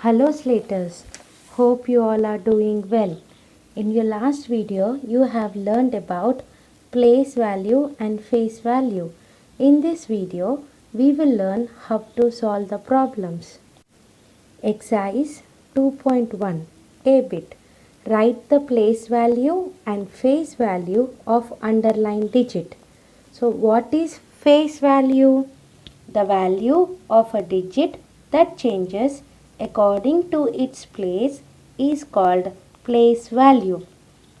Hello Slaters, hope you all are doing well. In your last video, you have learned about place value and face value. In this video, we will learn how to solve the problems. Exercise 2.1 A bit. Write the place value and face value of underlined digit. So what is face value? The value of a digit that changes according to its place is called place value.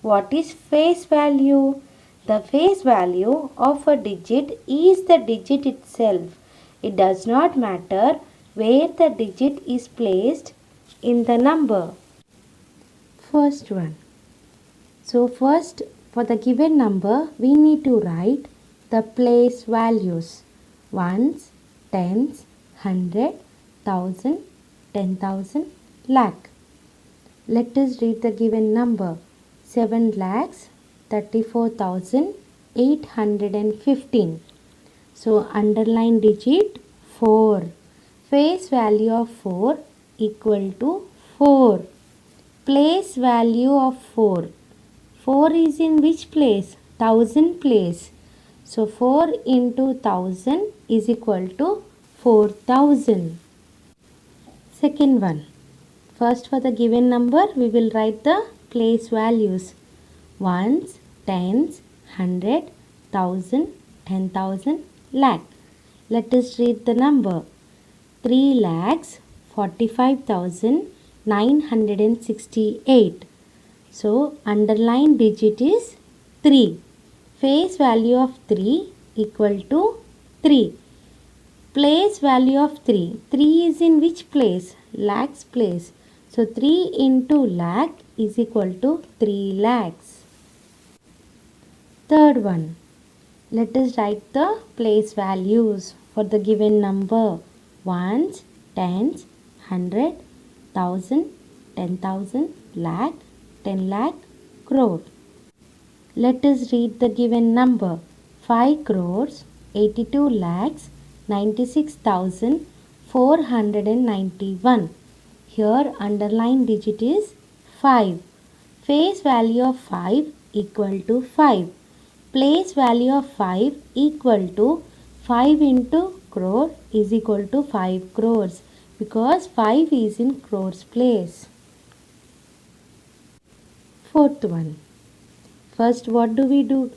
What is face value? The face value of a digit is the digit itself. It does not matter where the digit is placed in the number. First one. So first, for the given number, we need to write the place values. Ones, tens, hundred, thousand, 10,000, lakh. Let us read the given number. 7,34,815. So underline digit 4. Face value of 4 equal to 4. Place value of 4. 4 is in which place? 1000 place. So 4 into 1000 is equal to 4000. Second one. First, for the given number, we will write the place values. Ones, tens, hundred, thousand, 10,000, lakh. Let us read the number. 3,45,968. So, underline digit is 3. Face value of 3 equal to 3. Place value of 3. 3 is in which place? Lakhs place. So 3 into lakh is equal to 3 lakhs. Third one. Let us write the place values for the given number. Ones, tens, hundred, thousand, 10,000, lakh, 10 lakh, crore. Let us read the given number. 5 crores, 82 lakhs, 96,491. Here underline digit is 5. Face value of 5 equal to 5. Place value of 5 equal to 5 into crore is equal to 5 crores because 5 is in crores place. Fourth one. First, what do we do,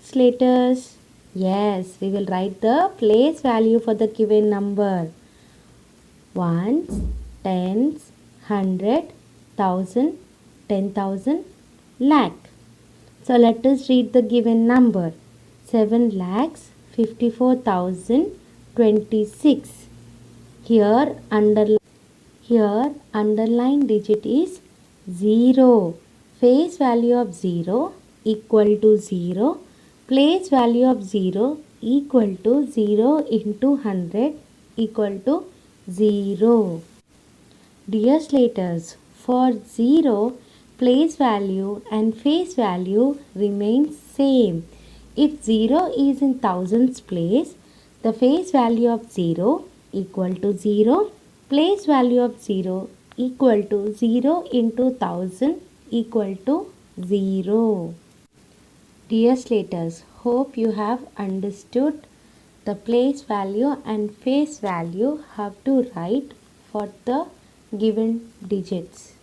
Slaters? Yes, we will write the place value for the given number. Ones, tens, hundred, thousand, 10,000, lakh. So let us read the given number. 7,54,026. Here underline digit is 0. Face value of 0 equal to 0. Place value of 0 equal to 0 into 100 equal to 0. Dear Slaters, for 0, place value and face value remains same. If 0 is in thousands place, the face value of 0 equal to 0. Place value of 0 equal to 0 into 1000 equal to 0. Dear Slaters, hope you have understood the place value and face value how to write for the given digits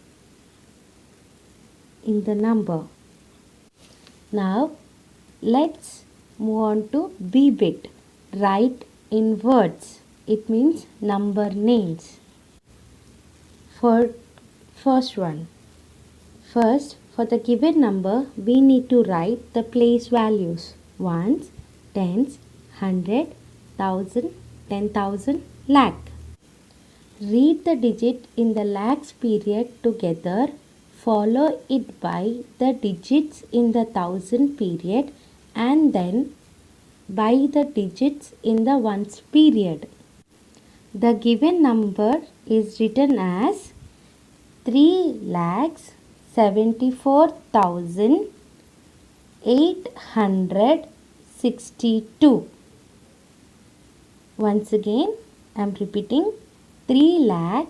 in the number. Now let's move on to B bit. Write in words. It means number names. For first one. First, for the given number, we need to write the place values. Ones, tens, hundred, thousand, 10,000, lakh. Read the digit in the lakhs period together. Follow it by the digits in the thousand period and then by the digits in the ones period. The given number is written as 3,74,862. Once again, I am repeating 3,74,862.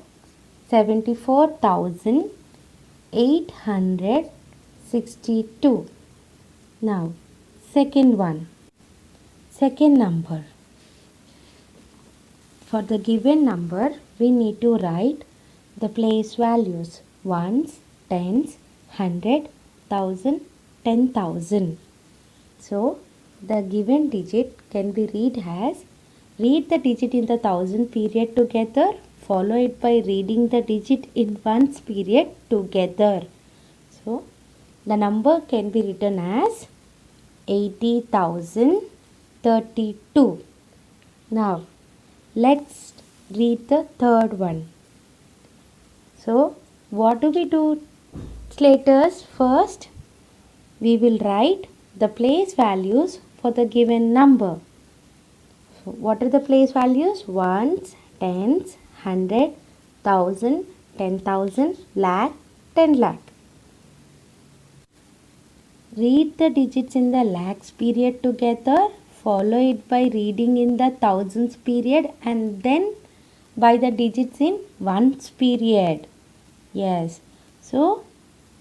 74,862. Now, second one, second number. For the given number, we need to write the place values: ones, tens, 100, 1000, 10,000. So, the given digit can be read the digit in the thousand period together, follow it by reading the digit in ones period together. So, the number can be written as 80,032. Now, let's read the third one. So, what do we do, Slaters? First, we will write the place values for the given number. So, what are the place values? Ones, tens, 100, 1000, 10,000, lakh, 10 lakh. Read the digits in the lakhs period together. Follow it by reading in the thousands period and then by the digits in ones period. Yes. So,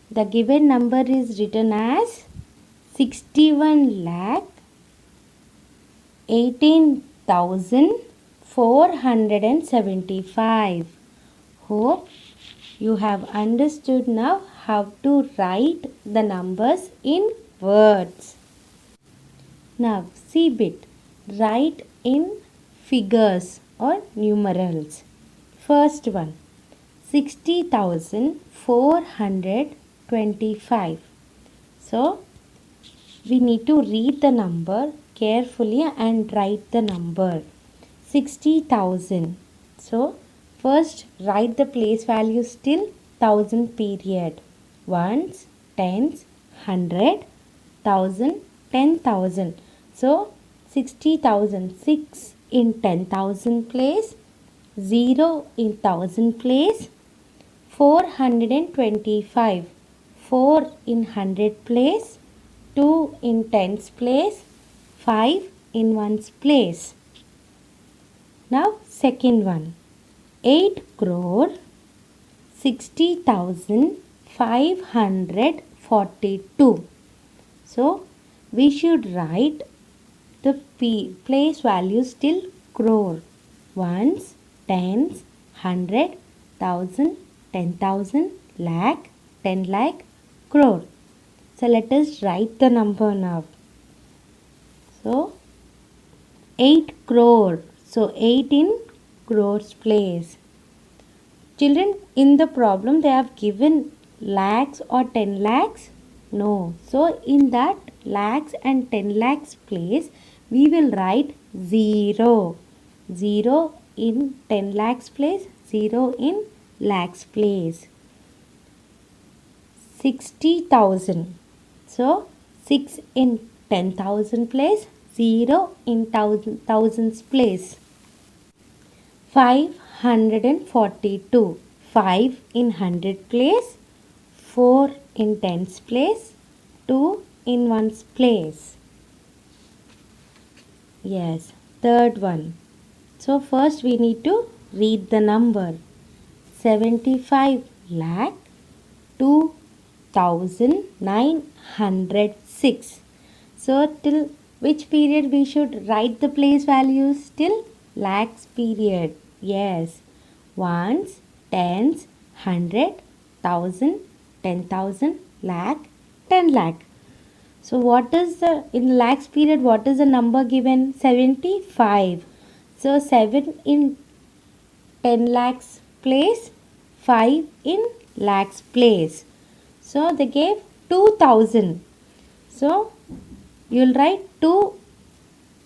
the given number is written as 61 lakh 18,475. Hope you have understood now how to write the numbers in words. Now, see bit. Write in figures or numerals. First one, 60,425. So, we need to read the number carefully and write the number. 60,000. So, first write the place values till thousand period. Ones, tens, 100, 1000, 10,000. So, 60,000. 6 in 10,000 place. 0 in 1000 place. 425. 4 in 100 place. 2 in tens place. 5 in ones place. Now, second one. 8 crore 60,542. So, we should write the place values till crore. Ones, tens, 100, 1000, 10,000, lakh, 10 lakh, crore. So, let us write the number now. So, 8 crore. So, 8 in crores place. Children, in the problem they have given lakhs or 10 lakhs. No. So, in that lakhs and 10 lakhs place, we will write 0. 0 in 10 lakhs place, 0 in lakhs place. 60,000. So, 6 in 10,000 place, 0 in thousands place. 542. 5 in 100 place, 4 in tens place, 2 in ones place. Yes, third one. So, first we need to read the number. 75 lakh 2,906. So, till which period we should write the place values? Till lakhs period. Yes. Ones, tens, 100, 1000, 10,000, lakh, 10 lakh. So, what is the, in lakhs period, what is the number given? 75. So, 7 in 10 lakhs place, 5 in lakhs place. So, they gave 2,000. So, you will write 2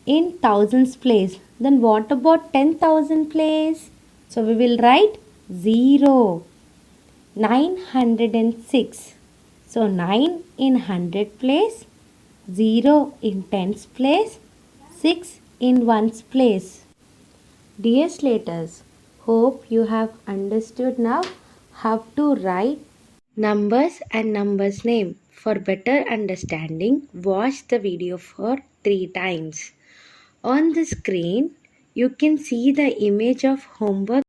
in thousands place. Then what about 10,000 place? So, we will write 0. 906. So, 9 in 100 place, 0 in tens place, 6 in ones place. Dear Slaters, hope you have understood now how to write numbers and numbers name. For better understanding, watch the video for 3 times. On the screen, you can see the image of homework